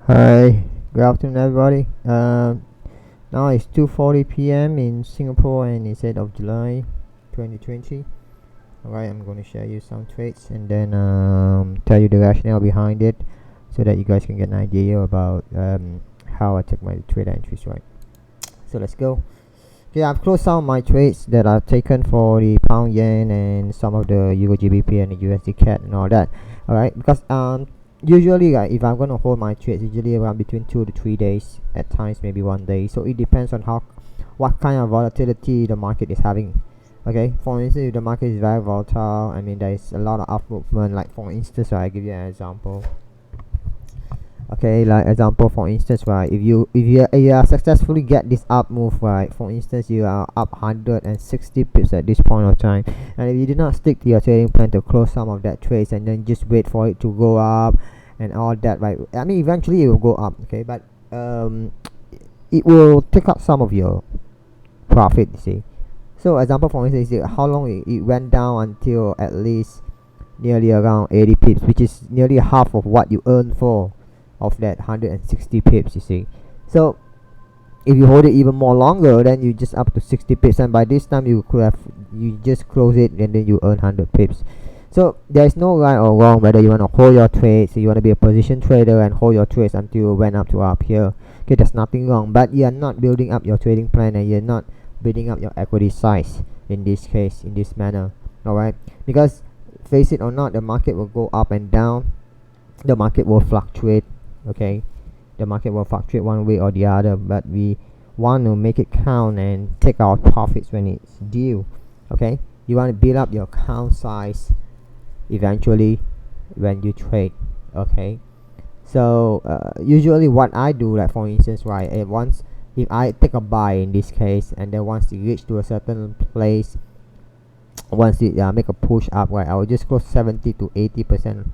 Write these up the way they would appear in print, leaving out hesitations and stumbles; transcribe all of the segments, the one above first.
Hi, good afternoon, everybody. Now it's 2:40 p.m. in Singapore, and it's 8th of July, 2020. Alright, I'm going to share you some trades and then tell you the rationale behind it, so that you guys can get an idea about how I take my trade entries. Right. So let's go. Okay, I've closed some of my trades that I've taken for the pound yen and some of the Euro GBP and the USD CAD and all that. Alright, because usually if I'm gonna hold my trades, usually around between 2 to 3 days, at times maybe 1 day. So it depends on what kind of volatility the market is having. Okay, for instance, if the market is very volatile, I mean there is a lot of up movement. Like for instance, I give you an example. Okay, like example, for instance, right, if you are successfully get this up move, right, for instance you are up 160 pips at this point of time, and if you do not stick to your trading plan to close some of that trades and then just wait for it to go up and all that, right, I mean eventually it will go up. Okay, but it will take up some of your profit, you see. So example, for instance, is how long it went down until at least nearly around 80 pips, which is nearly half of what you earned for of that 160 pips, you see. So if you hold it even more longer, then you just up to 60 pips, and by this time you just close it and then you earn 100 pips. So there's no right or wrong whether you want to hold your trades. So you want to be a position trader and hold your trades until it went up to up here. Okay, there's nothing wrong, but you're not building up your trading plan and you're not building up your equity size in this case, in this manner. Alright, because face it or not, the market will go up and down, the market will fluctuate. Okay, the market will fluctuate one way or the other, but we want to make it count and take our profits when it's due. Okay, you want to build up your count size eventually when you trade. Okay, so usually what I do, like for instance, right, if I take a buy in this case, and then once it reach to a certain place, once it make a push up, right, I will just close 70 to 80%,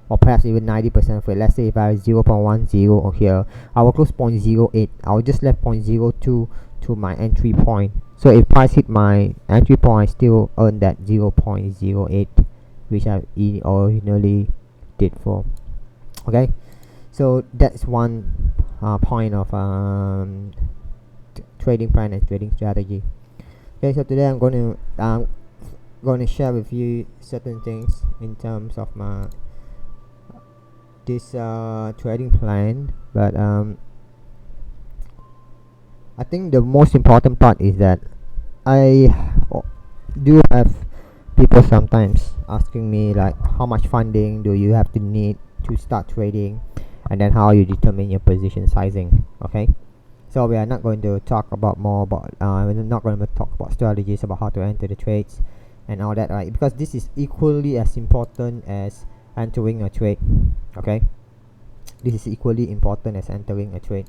or perhaps even 90% for it. Let's say if I have 0.10 over here, I will close 0.08. I will just left 0.02 to my entry point. So if price hit my entry point, I still earn that 0.08, which I originally did for. Okay, so that's one point of trading plan and trading strategy. Okay, so today I'm going to share with you certain things in terms of my this trading plan, but I think the most important part is that I do have people sometimes asking me like, how much funding do you have to need to start trading, and then how you determine your position sizing. Okay, so we are not going to talk about we're not going to talk about strategies about how to enter the trades and all that, right? Because this is equally as important as entering a trade. Okay, this is equally important as entering a trade.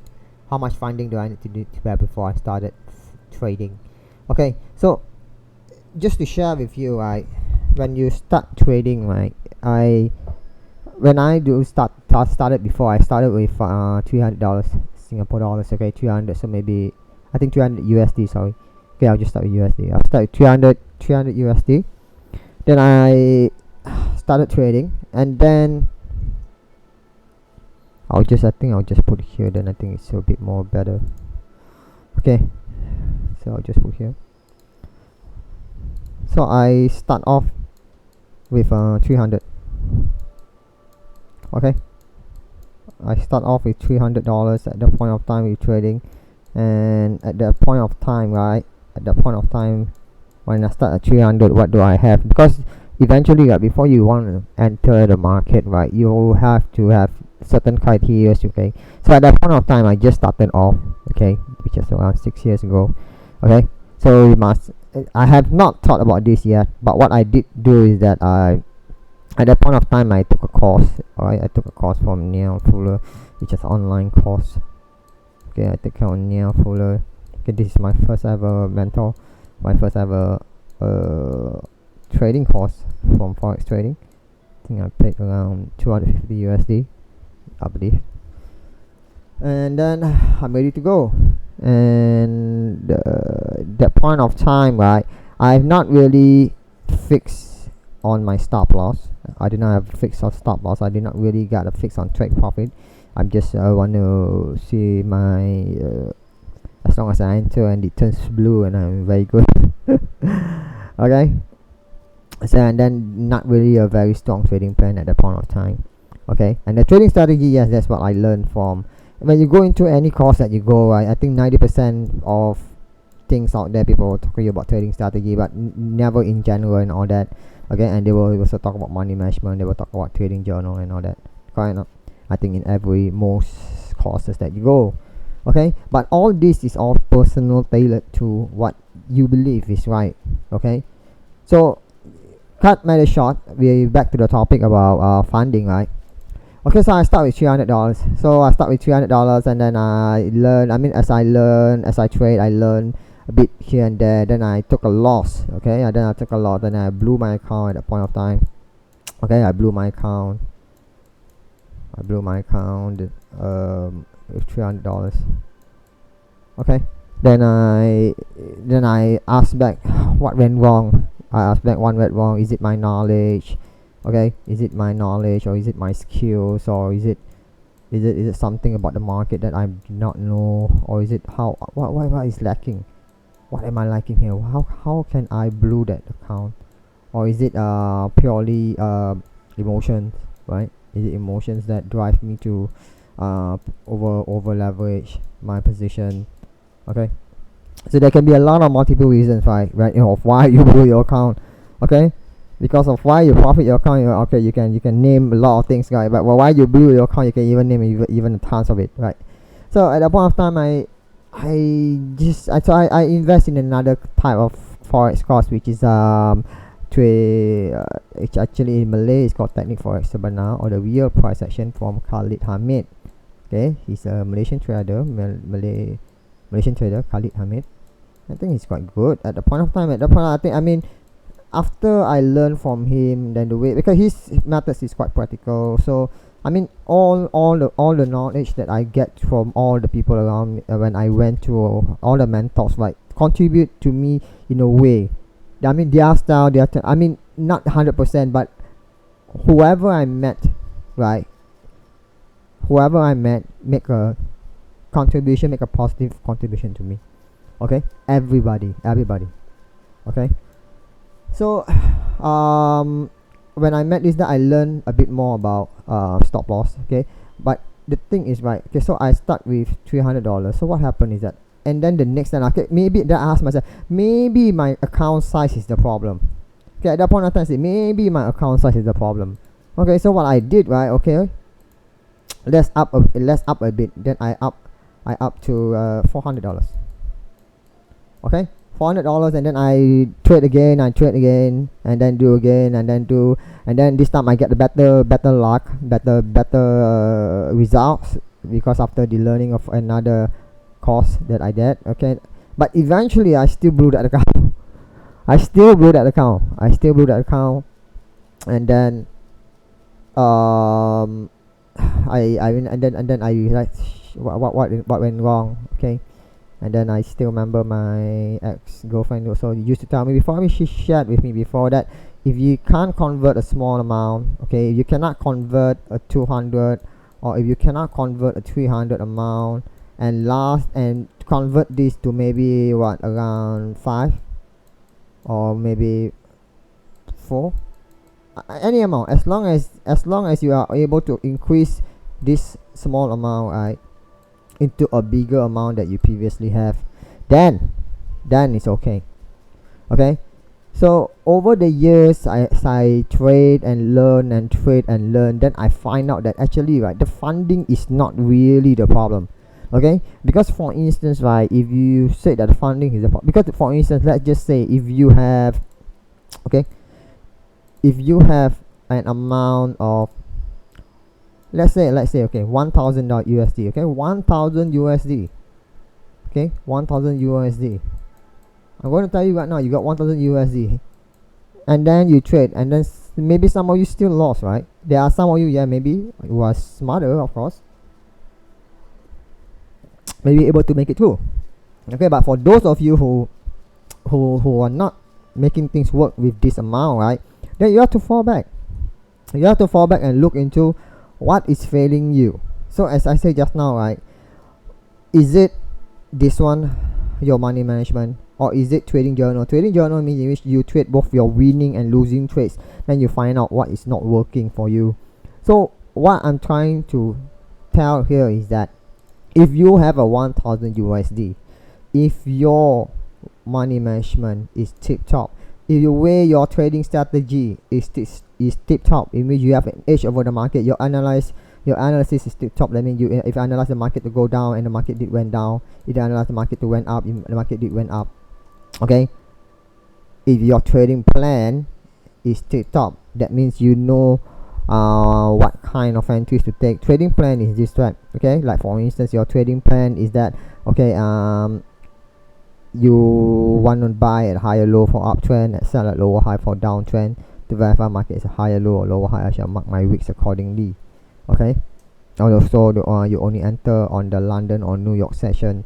How much funding do I need to have before I started trading? Okay, so just to share with you, right, when you start trading, right, when I started before, I started with $300 Singapore dollars. Okay, 300, so maybe I think 300 USD, sorry. Okay, I'll just start with USD. I'll start with 300 USD. Then I started trading, and then I think I'll just put here, then I think it's a bit more better. Okay, so I'll just put here. So I start off with 300. Okay, I start off with $300 at the point of time with trading, and at that point of time, right, when I start at 300, what do I have? Because eventually, before you want to enter the market, right, you have to have certain criteria. Okay, so at that point of time, I just started off. Okay, which is around 6 years ago. Okay, so I have not thought about this yet, but what I did do is that at that point of time, I took a course. Alright, I took a course from Neil Fuller, which is an online course. Okay, I took it on Neil Fuller. Okay, this is my first ever mentor, my first ever trading course from forex trading. I think I paid around 250 USD, I believe. And then I'm ready to go. And that point of time, right, I've not really fixed on my stop loss. I did not have a fix on stop loss. I did not really get a fix on trade profit. I'm just want to see my as long as I enter and it turns blue and I'm very good. Okay, so and then not really a very strong trading plan at that point of time. Okay, and the trading strategy, yes, that's what I learned from when you go into any course that you go, right? I think 90% of things out there, people talking about trading strategy, but never in general and all that. Okay, and they will also talk about money management, they will talk about trading journal and all that. Kind of, I think in every most courses that you go. Okay, but all this is all personal, tailored to what you believe is right. Okay, so cut matter short, we back to the topic about funding, right? Okay, so I start with $300. So I start with $300, and then I learn. I mean, as I learn, as I trade, I learn a bit here and there. Then I took a loss. Okay, and then I took a loss. Then I blew my account at that point of time. Okay, I blew my account. With $300. Okay, then I asked back what went wrong. I asked back what went wrong. Is it my knowledge? Okay, is it my knowledge, or is it my skills, or is it something about the market that I do not know, or is it how what is lacking? What am I lacking here? How can I blew that account? Or is it purely emotions, right? Is it emotions that drive me to over leverage my position? Okay, so there can be a lot of multiple reasons, right, of why you blew your account. Okay, because of why you profit your account, okay, you can name a lot of things, right? But why you blew your account, you can even name even tons of it, right? So at that point of time, I invest in another type of forex course, which is it's actually in Malay it's called Teknik Forex Sebenar, or the real price action from Khalid Hamid. Okay, he's a Malaysian trader, Malaysian trader, Khalid Hamid. I think he's quite good at the point of time. After I learned from him, then the way, because his methods is quite practical. So I mean, all the knowledge that I get from all the people around me, when I went to all the mentors, like, contribute to me in a way. I mean, their style, not 100%, but whoever I met, right? Whoever I met make a contribution, make a positive contribution to me. Okay, everybody. Okay, so when I met this guy, I learned a bit more about stop loss. Okay, but the thing is, right, okay, so I start with $300. So what happened is that, and then the next time, okay, maybe then I ask myself, maybe my account size is the problem. Okay, at that point of time, I say maybe my account size is the problem. Okay, so what I did, right, okay, let's up a bit. Then I up to $400. Okay, $400, and then I trade again, and then do again, and then this time I get the better luck, better results, because after the learning of another course that I did. Okay, but eventually I still blew that account. I still blew that account, and then and then I realized what went wrong. Okay, and then I still remember my ex-girlfriend also used to tell me before. I mean, she shared with me before that if you can't convert a small amount, okay, if you cannot convert a 200, or if you cannot convert a 300 amount, and convert this to maybe around 5 or maybe 4, any amount, as long as you are able to increase this small amount, right, into a bigger amount that you previously have, then it's okay. Okay, so over the years, I trade and learn, then I find out that actually, right, the funding is not really the problem. Okay, because for instance, right, if you say that the funding is the problem, because for instance, let's just say if you have an amount of, let's say okay, $1,000 USD. Okay, 1,000 USD. Okay, 1,000 USD. I'm going to tell you right now, you got 1,000 USD, and then you trade, and then maybe some of you still lost, right? There are some of you, maybe who are smarter, of course, maybe able to make it through. Okay, but for those of you who are not making things work with this amount, right, then you have to fall back. And look into what is failing you. So as I said just now, right, is it this one your money management, or is it trading journal? Trading journal means in which you trade both your winning and losing trades, then you find out what is not working for you. So what I'm trying to tell here is that if you have a 1000 USD, if your money management is tip top, if the way your trading strategy is tip top, it means you have an edge over the market. Your analysis is tip top. That means if you analyze the market to go down and the market did went down, if you analyze the market to went up, the market did went up. Okay, if your trading plan is tip top, that means you know what kind of entries to take. Trading plan is this, right? Okay, like for instance, your trading plan is that, okay, you want to buy at higher low for uptrend and sell at lower high for downtrend. To verify market is a higher low or lower high, I shall mark my wicks accordingly. Okay, also you only enter on the London or New York session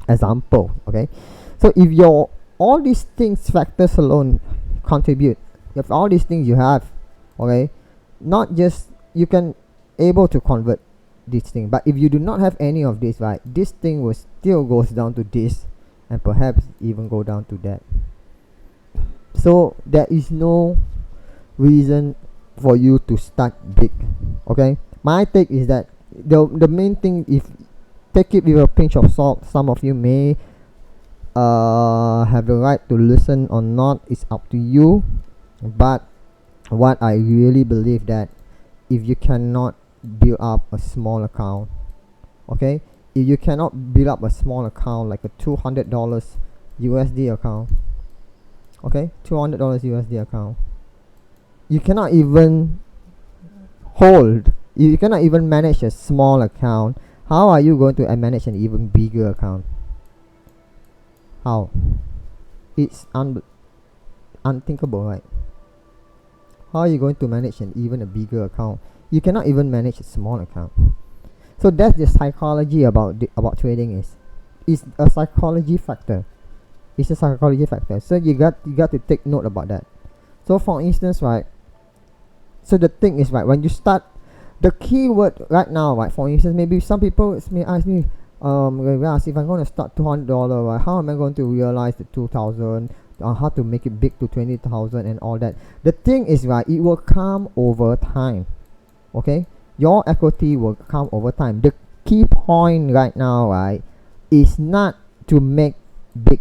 example. Okay, so if your all these things factors alone contribute, if all these things you have, okay, not just you can able to convert this thing, but if you do not have any of this, right, this thing will still goes down to this and perhaps even go down to that. So there is no reason for you to start big. Okay, my take is that the main thing, if take it with a pinch of salt, some of you may have the right to listen or not, it's up to you. But what I really believe that if you cannot build up a small account, okay, if you cannot build up a small account like a $200 USD account, okay, $200 USD account, you cannot even hold, you cannot even manage a small account. How are you going to manage an even bigger account? How? It's unthinkable, right? How are you going to manage even a bigger account? You cannot even manage a small account. So that's the psychology about trading. Is a psychology factor. It's a psychology factor. So you got to take note about that. So for instance, right, so the thing is, right, when you start, the keyword right now, right, for instance, maybe some people may ask me, if I'm going to start $200, right, how am I going to realize the 2000, how to make it big to 20,000 and all that? The thing is, right, it will come over time. Okay, your equity will come over time. The key point right now, right, is not to make big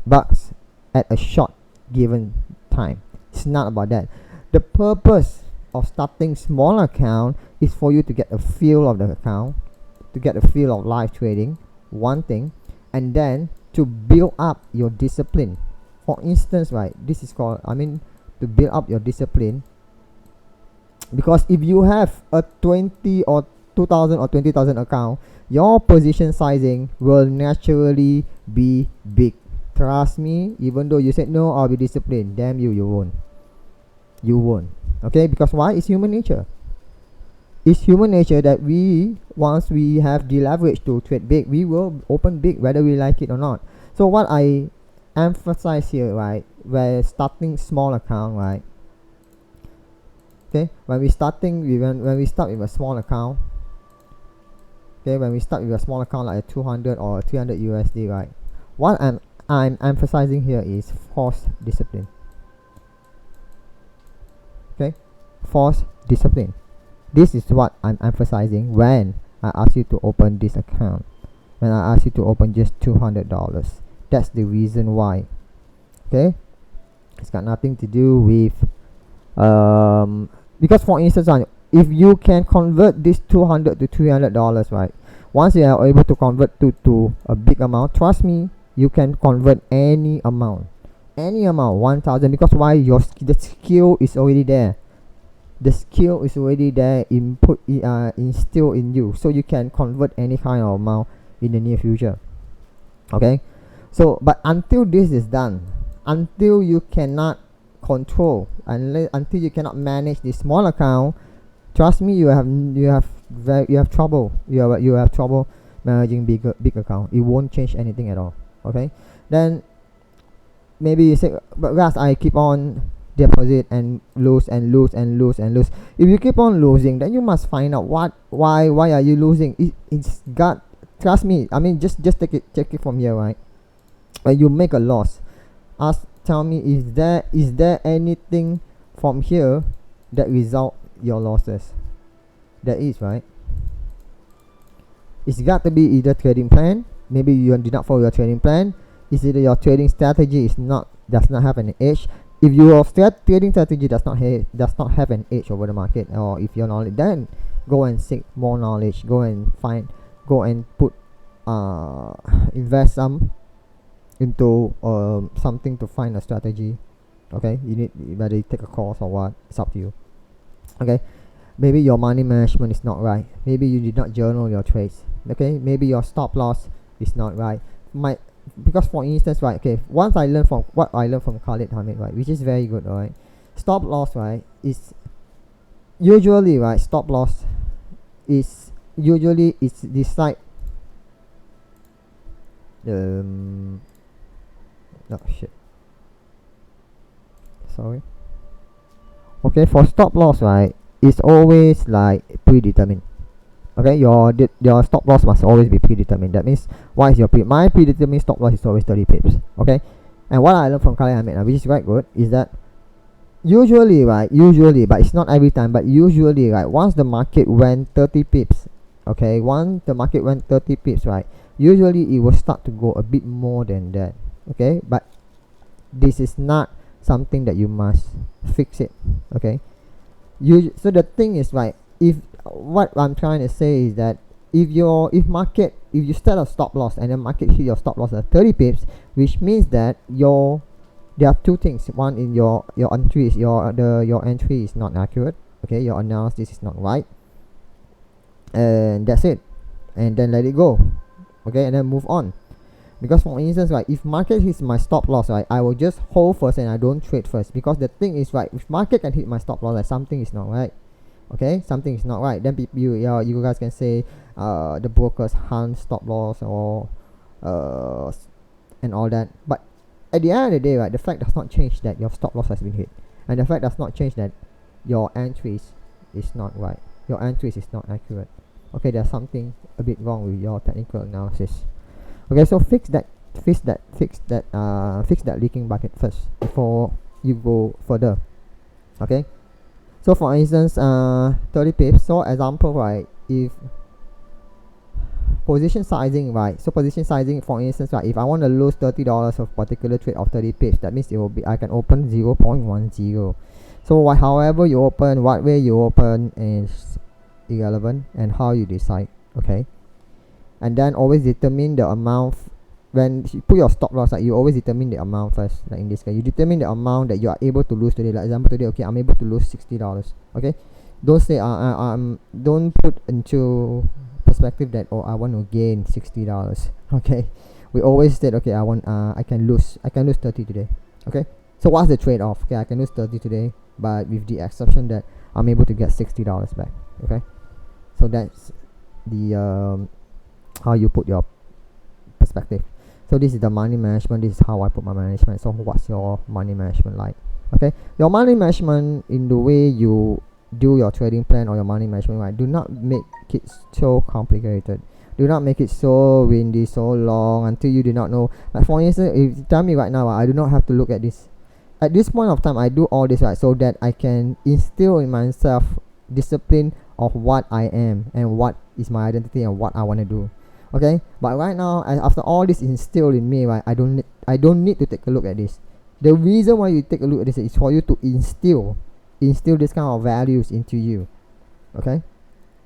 bucks at a short given time. It's not about that. The purpose of starting small account is for you to get a feel of the account, to get a feel of live trading, one thing, and then to build up your discipline. For instance, right, this is called, to build up your discipline. Because if you have a 20 or 2000 or 20,000 account, your position sizing will naturally be big. Trust me, even though you said no, I'll be disciplined, damn you, you won't. Okay, because why? It's human nature. It's human nature that once we have the leverage to trade big, we will open big whether we like it or not. So what I emphasize here, right, we're starting small account, right? Okay, when we start with a small account, okay, when we start with a small account like a 200 or 300 USD, right, what I'm emphasizing here is force discipline. Okay, force discipline. This is what I'm emphasizing when I ask you to open this account, when I ask you to open just $200. That's the reason why. Okay, it's got nothing to do with because for instance, if you can convert this $200 to $300, right, once you are able to convert to a big amount, trust me, you can convert any amount, 1000, because why? The skill is already there. The skill is already there, instilled in you, so you can convert any kind of amount in the near future. Okay, so but until this is done, until you cannot control, until you cannot manage this small account, trust me, you have trouble. You have trouble managing big account. It won't change anything at all. Okay, then maybe you say, but Ras, I keep on deposit and lose and lose and lose and lose. If you keep on losing, then you must find out why are you losing. It's got, trust me, I mean, just check it from here, right? When you make a loss, tell me, is there anything from here that result your losses? There is, right? It's got to be either trading plan, maybe you did not follow your trading plan. Is either your trading strategy does not have an edge. If your trading strategy does not have an edge over the market, or if your knowledge, then go and seek more knowledge. Go and put invest some into something to find a strategy. Okay, you whether you take a course or what, it's up to you. Okay, maybe your money management is not right. Maybe you did not journal your trades. Okay, maybe your stop loss is not right. Because for instance, right, okay, what I learned from Khalid Hamid, right, which is very good, right? Stop loss, right, is usually, right, stop loss is usually it's decide oh shit, sorry. Okay, for stop loss, right, it's always like predetermined. Okay, your stop loss must always be predetermined. That means, what is my predetermined stop loss is always 30 pips. Okay, and what I learned from Khalid Hamid, which is quite good, is that usually, but it's not every time, but usually, right, once the market went 30 pips, okay, once the market went 30 pips, right, usually it will start to go a bit more than that. Okay, but this is not something that you must fix it. Okay, so the thing is, right, if what I'm trying to say is that if you set a stop loss and the market hit your stop loss at 30 pips, which means that there are two things. One, in your entry is your entry is not accurate. Okay, your analysis is not right, and that's it. And then let it go. Okay, and then move on. Because for instance, right, if market hits my stop loss, right, I will just hold first and I don't trade first. Because the thing is, right, if market can hit my stop loss, like, something is not right. Okay, something is not right. Then you guys can say the brokers hunt stop loss or and all that. But at the end of the day, right, the fact does not change that your stop loss has been hit, and the fact does not change that your entries is not right. Your entries is not accurate. Okay, there's something a bit wrong with your technical analysis. Okay, so fix that leaking bucket first before you go further. Okay, so for instance, 30 pips. So example, right, if position sizing, right, so position sizing, for instance, right, if I want to lose $30 of particular trade of 30 pips, that means I can open 0.10. So however you open, what way you open is irrelevant, and how you decide. Okay, and then always determine the amount. When you put your stop loss, like, you always determine the amount first. Like in this case, you determine the amount that you are able to lose today. Like example, today, okay, I'm able to lose $60. Okay, don't say don't put into perspective that, oh, I want to gain $60. Okay, we always said, okay, I can lose 30 today. Okay, so what's the trade-off? Okay, I can lose 30 today, but with the exception that I'm able to get $60 back. Okay, so that's the how you put your perspective. So this is the money management. This is how I put my management. So what's your money management like? Okay, your money management, in the way you do your trading plan or your money management, right, do not make it so complicated. Do not make it so windy, so long, until you do not know. Like for instance, if you tell me right now, I do not have to look at this. At this point of time, I do all this, right, so that I can instill in myself discipline of what I am and what is my identity and what I want to do. Okay, but right now, after all this instilled in me, right, I don't need to take a look at this. The reason why you take a look at this is for you to instill this kind of values into you. Okay,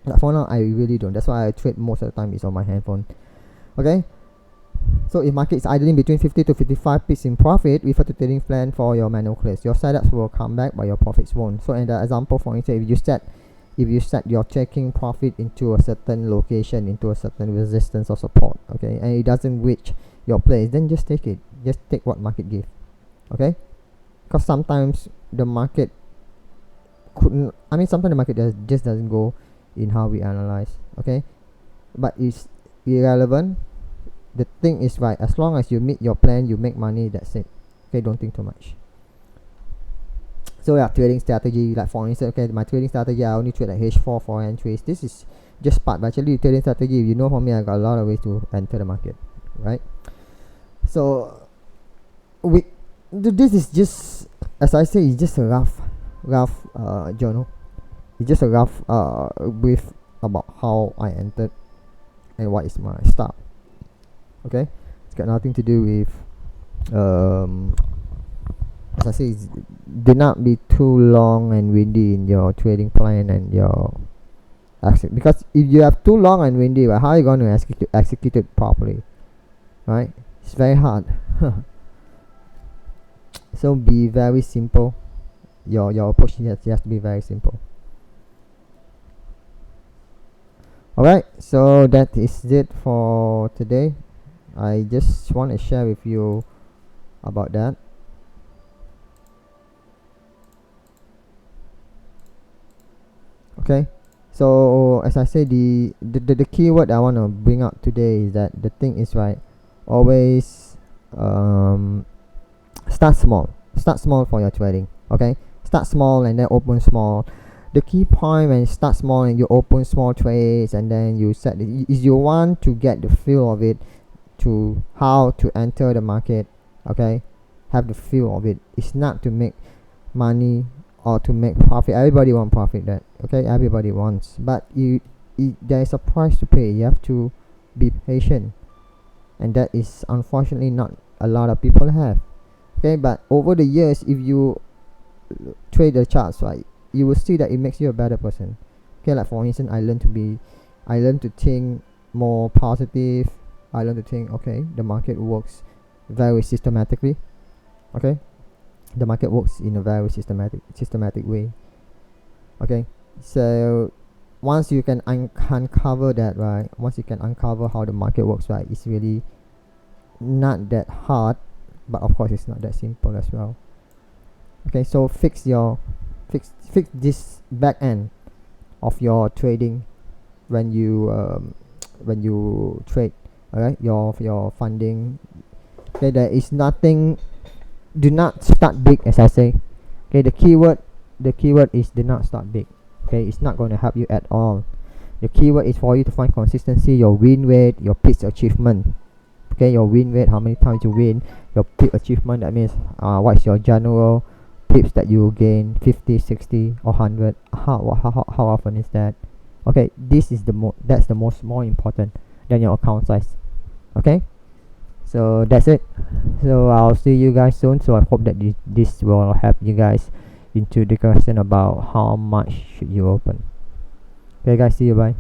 but for now, I really don't. That's why I trade most of the time is on my handphone. Okay, so if market is idling between 50 to 55 pips in profit, refer to trading plan for your manual clears. Your setups will come back, but your profits won't. So in the example, for instance, if you set your checking profit into a certain location, into a certain resistance or support, okay, and it doesn't reach your place, then just take it. Just take what market give. Okay, because sometimes the market sometimes the market just doesn't go in how we analyze. Okay, but it's irrelevant. The thing is, right, as long as you meet your plan, you make money, that's it. Okay, don't think too much. So yeah, trading strategy, like for instance, okay, my trading strategy, I only trade like H4 for entries. This is just part, but actually trading strategy, you know, for me, I got a lot of ways to enter the market, right? So we this is just, as I say, it's just a rough journal. It's just a rough brief about how I entered and what is my start. Okay, it's got nothing to do with as I say, do not be too long and windy in your trading plan and your because if you have too long and windy, well, how are you going to execute it properly, right? It's very hard. So be very simple. Your approach has to be very simple. Alright, so that is it for today. I just want to share with you about that. Okay, so as I say, the keyword I want to bring up today is that the thing is, right, always start small for your trading. Okay, start small and then open small. The key point when you start small and you open small trades and then you set is you want to get the feel of it, to how to enter the market. Okay, have the feel of it. It's not to make money or to make profit. Everybody want profit, that okay, everybody wants, but there is a price to pay. You have to be patient, and that is unfortunately not a lot of people have. Okay, but over the years, if you trade the charts, right, you will see that it makes you a better person. Okay, like for instance, I learned to think more positive. I learned to think, okay, the market works very systematically. Okay, the market works in a very systematic way. Okay, so once you can uncover that, right, once you can uncover how the market works, right, it's really not that hard, but of course it's not that simple as well. Okay, so fix this back end of your trading when you trade. Alright, your funding. Okay, there is nothing. Do not start big, as I say. Okay, the keyword is do not start big. Okay, it's not going to help you at all. The keyword is for you to find consistency, your win rate, your peak achievement. Okay, your win rate, how many times you win, your peak achievement, that means what's your general pips that you gain, 50, 60 or 100. How often is that? Okay, this is that's the more important than your account size. Okay, so that's it. So I'll see you guys soon. So I hope that this will help you guys into the question about how much should you open. Okay guys, see you, bye.